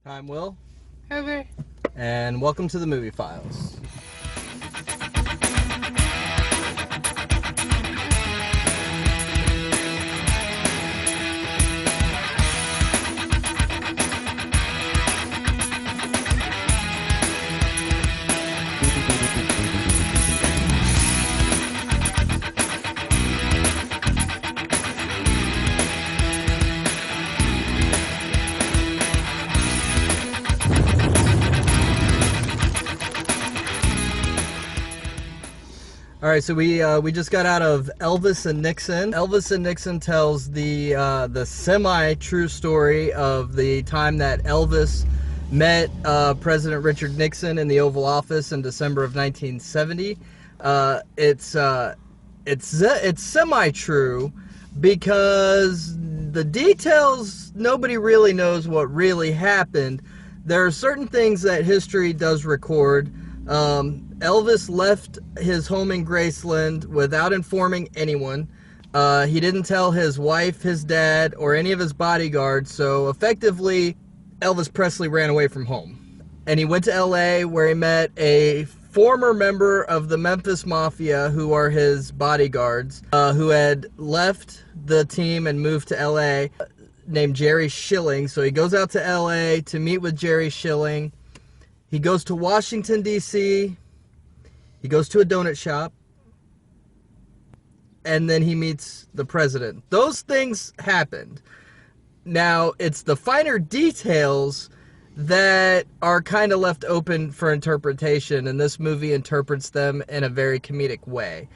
I'm Will, Heather. and welcome to the Movie Files. All right, so we just got out of Elvis and Nixon. Elvis and Nixon tells the semi-true story of the time that Elvis met President Richard Nixon in the Oval Office in December of 1970. It's semi-true because the details, nobody really knows what really happened. There are certain things that history does record. Elvis left his home in Graceland without informing anyone. He didn't tell his wife, his dad, or any of his bodyguards, so effectively Elvis Presley ran away from home. And he went to LA where he met a former member of the Memphis Mafia who are his bodyguards, who had left the team and moved to LA, named Jerry Schilling. So he goes out to LA to meet with Jerry Schilling. He goes to Washington, D.C., he goes to a donut shop, and then he meets the president. Those things happened. Now, it's the finer details that are kind of left open for interpretation, and this movie interprets them in a very comedic way.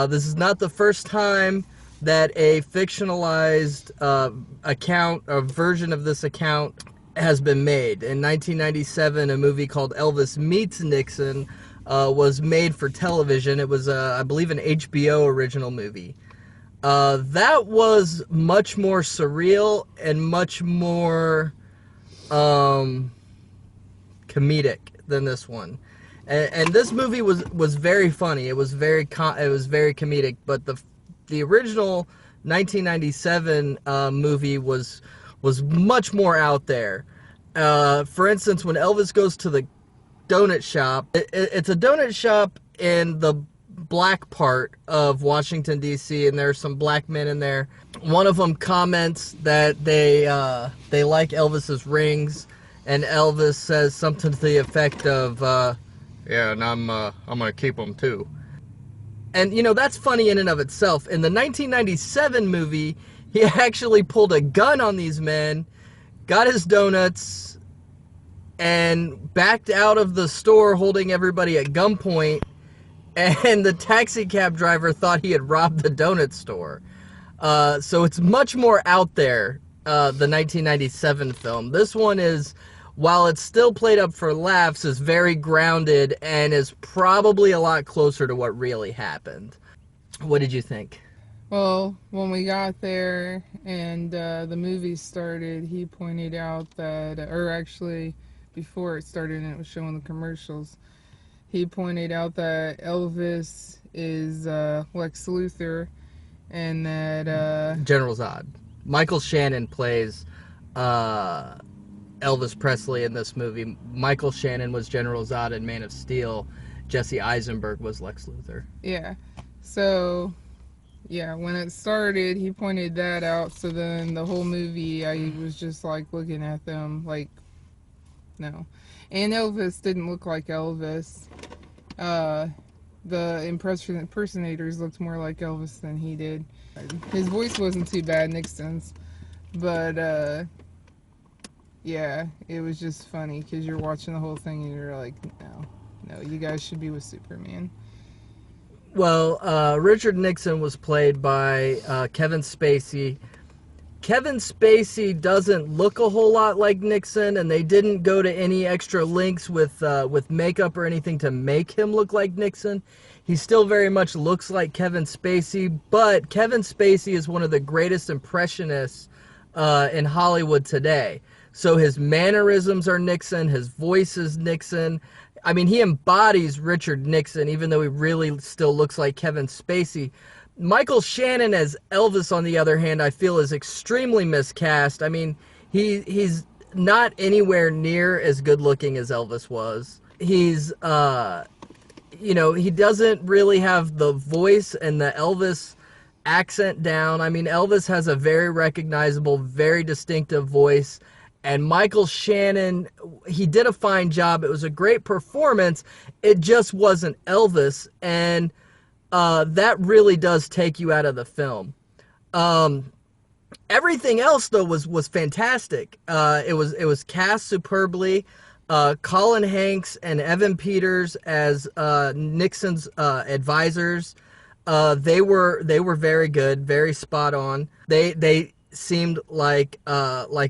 This is not the first time that a fictionalized account, a version of this account, has been made. In 1997, a movie called Elvis Meets Nixon was made for television. It was, I believe, an HBO original movie. That was much more surreal and much more comedic than this one. And this movie was very funny. It was very comedic. But the original 1997 movie was much more out there. For instance, when Elvis goes to the donut shop, it's a donut shop in the black part of Washington, D.C., and there's some black men in there. One of them comments that they like Elvis's rings, and Elvis says something to the effect of, yeah, and I'm gonna keep them too. And, you know, that's funny in and of itself. In the 1997 movie, he actually pulled a gun on these men, got his donuts, and backed out of the store holding everybody at gunpoint, and the taxi cab driver thought he had robbed the donut store. So it's much more out there, the 1997 film. This one is, while it's still played up for laughs, is very grounded and is probably a lot closer to what really happened. What did you think? Well, when we got there and the movie started, he pointed out that, or actually before it started and it was showing the commercials, he pointed out that Elvis is Lex Luthor and that General Zod. Michael Shannon plays Elvis Presley in this movie. Michael Shannon was General Zod in Man of Steel. Jesse Eisenberg was Lex Luthor. Yeah. So, yeah, when it started, he pointed that out. So then the whole movie, I was just like looking at them like, no. And Elvis didn't look like Elvis. The impersonators looked more like Elvis than he did. His voice wasn't too bad, Nixon's. But, yeah, it was just funny because you're watching the whole thing and you're like, no, you guys should be with Superman. Well, Richard Nixon was played by Kevin Spacey. Kevin Spacey doesn't look a whole lot like Nixon, and they didn't go to any extra links with makeup or anything to make him look like Nixon. He still very much looks like Kevin Spacey, but Kevin Spacey is one of the greatest impressionists in Hollywood today. So his mannerisms are Nixon, his voice is Nixon. I mean, he embodies Richard Nixon, even though he really still looks like Kevin Spacey. Michael Shannon as Elvis, on the other hand, I feel is extremely miscast. I mean, he's not anywhere near as good looking as Elvis was. He's he doesn't really have the voice and the Elvis accent down. I mean, Elvis has a very recognizable, very distinctive voice. And Michael Shannon, he did a fine job. It was a great performance. It just wasn't Elvis. And that really does take you out of the film. Everything else, though, was fantastic. It was cast superbly. Colin Hanks and Evan Peters as Nixon's advisors. They were very good, very spot on. They seemed like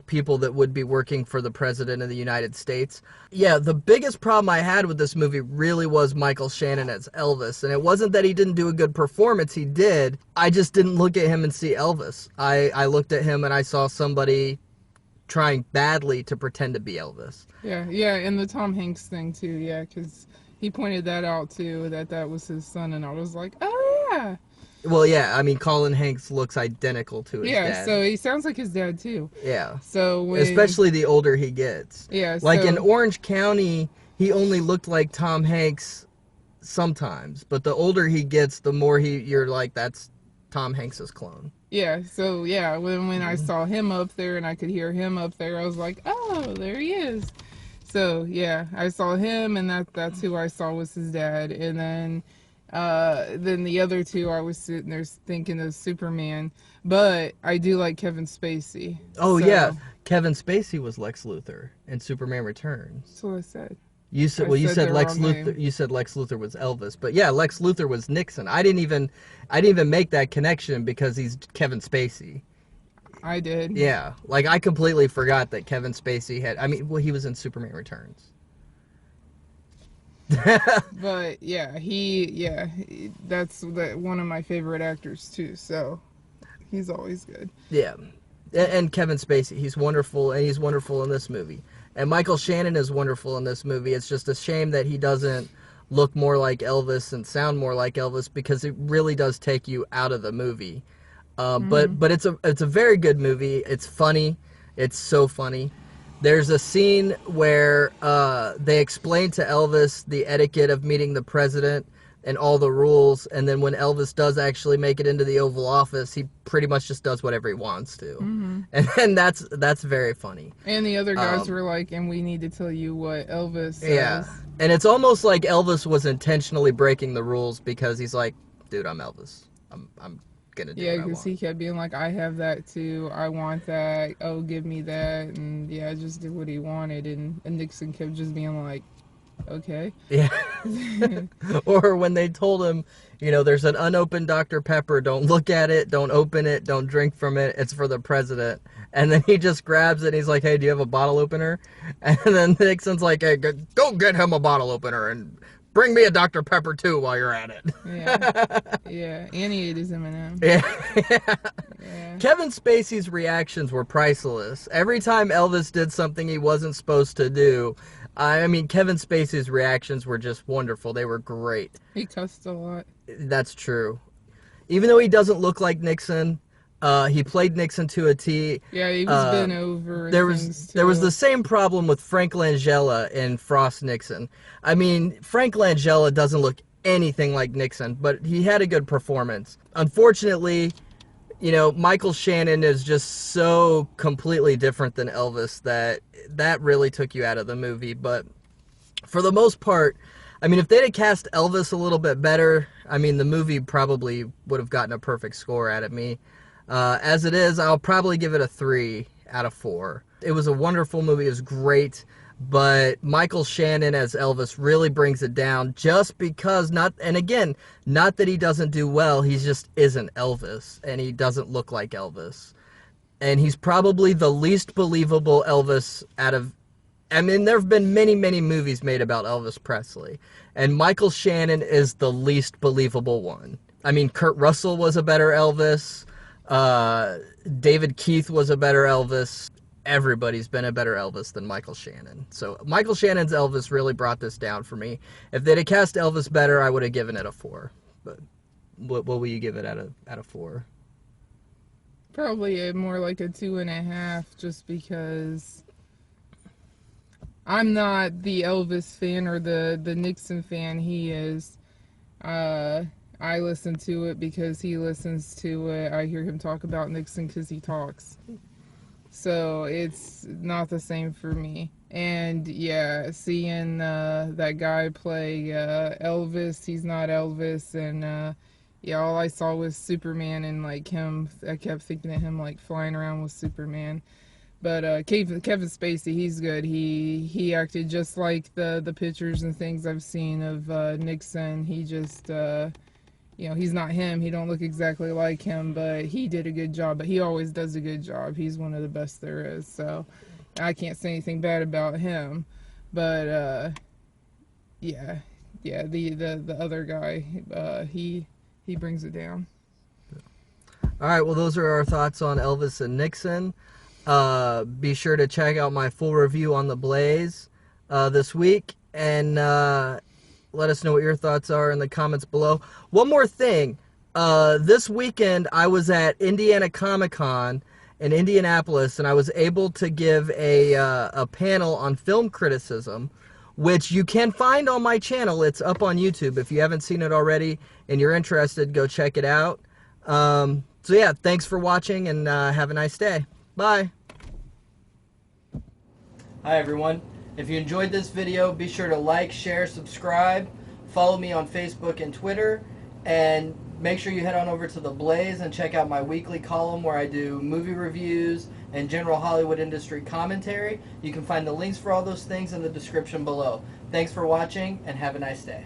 people that would be working for the president of the United States. Yeah, the biggest problem I had with this movie really was Michael Shannon as Elvis, and it wasn't that he didn't do a good performance. He did. I just didn't look at him and see Elvis. I looked at him and I saw somebody trying badly to pretend to be Elvis. Yeah, and the Tom Hanks thing too, yeah, because he pointed that out too, that was his son, and I was like, oh yeah. Well, yeah, I mean, Colin Hanks looks identical to his dad. Yeah, so he sounds like his dad too. Yeah. So especially the older he gets. Yeah. Like in Orange County, he only looked like Tom Hanks sometimes, but the older he gets, the more you're like, that's Tom Hanks's clone. Yeah, so yeah, when I saw him up there and I could hear him up there, I was like, oh, there he is. So yeah, I saw him, and that's who I saw was his dad. And then the other two, I was sitting there thinking of Superman, but I do like Kevin Spacey. Oh yeah, Kevin Spacey was Lex Luthor in Superman Returns. That's what I said. You said Lex Luthor. Name. You said Lex Luthor was Elvis, but yeah, Lex Luthor was Nixon. I didn't even make that connection because he's Kevin Spacey. I did. Yeah, like I completely forgot that Kevin Spacey had. I mean, well, he was in Superman Returns. But yeah, that's one of my favorite actors too. So he's always good. Yeah, and Kevin Spacey, he's wonderful, and he's wonderful in this movie. And Michael Shannon is wonderful in this movie. It's just a shame that he doesn't look more like Elvis and sound more like Elvis, because it really does take you out of the movie. But it's a very good movie. It's funny. It's so funny. There's a scene where they explain to Elvis the etiquette of meeting the president and all the rules, and then when Elvis does actually make it into the Oval Office, he pretty much just does whatever he wants to. And that's very funny. And the other guys were like, and we need to tell you what Elvis says. Yeah. And it's almost like Elvis was intentionally breaking the rules, because he's like, dude, I'm Elvis. I'm gonna do what I want. Because he kept being like, I have that too, I want that, oh, give me that, and yeah, just did what he wanted, and Nixon kept just being like, okay. Yeah. Or when they told him, there's an unopened Dr. Pepper, don't look at it, don't open it, don't drink from it, it's for the president. And then he just grabs it and he's like, hey, do you have a bottle opener? And then Nixon's like, hey, go get him a bottle opener and bring me a Dr. Pepper too while you're at it. Yeah, and he ate his M&M. Yeah. Kevin Spacey's reactions were priceless. Every time Elvis did something he wasn't supposed to do, I mean, Kevin Spacey's reactions were just wonderful. They were great. He cussed a lot. That's true. Even though he doesn't look like Nixon, he played Nixon to a T. Yeah, he was bent over. There was the same problem with Frank Langella in Frost Nixon. I mean, Frank Langella doesn't look anything like Nixon, but he had a good performance. Unfortunately, Michael Shannon is just so completely different than Elvis that really took you out of the movie. But for the most part, I mean, if they'd have cast Elvis a little bit better, I mean, the movie probably would have gotten a perfect score out of me. As it is, I'll probably give it a 3 out of 4. It was a wonderful movie. It was great. But Michael Shannon as Elvis really brings it down, just because not that he doesn't do well, he just isn't Elvis, and he doesn't look like Elvis. And he's probably the least believable Elvis out of, I mean, there have been many, many movies made about Elvis Presley, and Michael Shannon is the least believable one. I mean, Kurt Russell was a better Elvis. David Keith was a better Elvis. Everybody's been a better Elvis than Michael Shannon. So Michael Shannon's Elvis really brought this down for me. If they'd have cast Elvis better, I would have given it a 4. But what will you give it out of 4? Probably more like a 2.5, just because I'm not the Elvis fan or the Nixon fan he is. Uh, I listen to it because he listens to it. I hear him talk about Nixon because he talks. So it's not the same for me. And yeah, seeing that guy play Elvis, he's not Elvis, and yeah, all I saw was Superman and like him. I kept thinking of him like flying around with Superman. But Kevin Spacey, he's good. He acted just like the pictures and things I've seen of Nixon. He just he's not him. He don't look exactly like him, but he did a good job. But he always does a good job. He's one of the best there is. So I can't say anything bad about him. But yeah, the other guy, he brings it down. All right, well, those are our thoughts on Elvis and Nixon. Be sure to check out my full review on TheBlaze this week, and let us know what your thoughts are in the comments below. One more thing. This weekend, I was at Indiana Comic-Con in Indianapolis, and I was able to give a panel on film criticism, which you can find on my channel. It's up on YouTube. If you haven't seen it already and you're interested, go check it out. So yeah, thanks for watching, and have a nice day. Bye. Hi everyone. If you enjoyed this video, be sure to like, share, subscribe, follow me on Facebook and Twitter, and make sure you head on over to TheBlaze and check out my weekly column where I do movie reviews and general Hollywood industry commentary. You can find the links for all those things in the description below. Thanks for watching, and have a nice day.